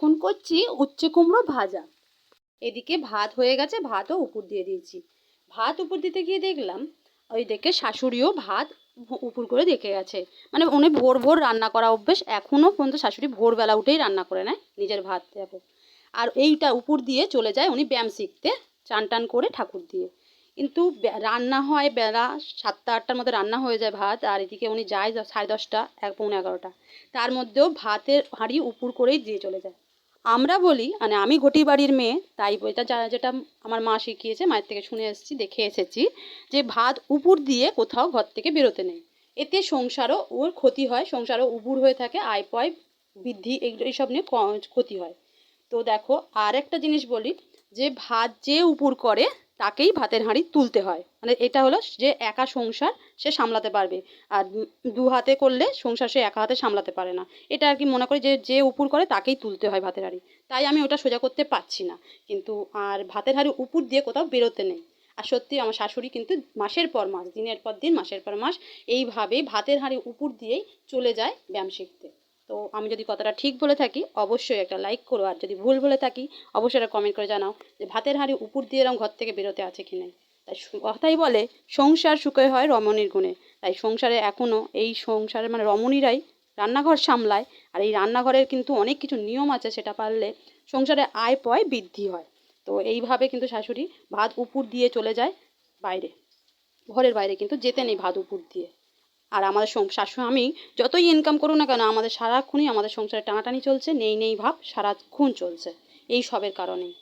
এখন করছি উচ্ছে কুমড়ো ভাজা। এদিকে ভাত হয়ে গেছে, ভাতও উপর দিয়ে দিয়েছি। ভাত উপর দিতে গিয়ে দেখলাম ওই দেখে শাশুড়িও ভাত উপর করে দেখে গেছে। মানে উনি ভোর ভোর রান্না করা অভ্যেস, এখনও পর্যন্ত শাশুড়ি ভোরবেলা উঠেই রান্না করে নেয় নিজের ভাত দেখো। আর এইটা উপর দিয়ে চলে যায় উনি ব্যায়াম শিখতে, চান টান করে ঠাকুর দিয়ে। কিন্তু রান্না হয় বেলা 7টা 8টার মধ্যে রান্না হয়ে যায় ভাত, আর এদিকে উনি যায় 10:30 পৌনে 11টা। তার মধ্যেও ভাতের হাঁড়ি উপর করেই দিয়ে চলে যায়। আমরা বলি, মানে আমি ঘটি বাড়ির মেয়ে, তাই এটা যেটা আমার মা শিখিয়েছে, মায়ের থেকে শুনে এসেছি, দেখে এসেছি, যে ভাত উপর দিয়ে কোথাও ঘর থেকে বেরোতে নেই। এতে সংসারও ওর ক্ষতি হয়, সংসারও উপুর হয়ে থাকে, আয় পয় বৃদ্ধি এইসব নিয়ে ক্ষতি হয়। তো দেখো, আর একটা জিনিস বলি, যে ভাত যে উপুর করে তাকেই ভাতের হাঁড়ি তুলতে হয়। মানে এটা হলো যে একা সংসার সে সামলাতে পারবে, আর দু হাতে করলে সংসার সে একা হাতে সামলাতে পারে না। এটা আর কি মনে করি যে যে উপুর করে তাকেই তুলতে হয় ভাতের হাঁড়ি। তাই আমি ওটা সোজা করতে পারছি না। কিন্তু আর ভাতের হাঁড়ি উপর দিয়ে কোথাও বেরোতে নেই। আর সত্যি আমার শাশুড়ি কিন্তু মাসের পর মাস, দিনের পর দিন, মাসের পর মাস এইভাবেই ভাতের হাঁড়ি উপর দিয়েই চলে যায় ব্যায়াম শিখতে। তো আমি যদি কথাটা ঠিক বলে থাকি অবশ্যই একটা লাইক করো, আর যদি ভুল বলে থাকি অবশ্যই একটা কমেন্ট করে জানাও যে ভাতের হাঁড়ি উপর দিয়ে এরকম ঘর থেকে বেরোতে আছে কি নাই। তাই কথাই বলে সংসার সুখে হয় রমণীর গুণে। তাই সংসারে এখনও এই সংসারে মানে রমণীরাই রান্নাঘর সামলায়। আর এই রান্নাঘরের কিন্তু অনেক কিছু নিয়ম আছে, সেটা পারলে সংসারে আয় পয় বৃদ্ধি হয়। তো এইভাবে কিন্তু শাশুড়ি ভাত উপর দিয়ে চলে যায় বাইরে, ঘরের বাইরে কিন্তু যেতে নেই ভাত উপর দিয়ে। আর আমাদের স্বামী যতই ইনকাম করুক না কেন, আমাদের সারাক্ষণই আমাদের সংসারে টানাটানি চলছে, নেই নেই ভাব সারাক্ষণ চলছে এই সবের কারণেই।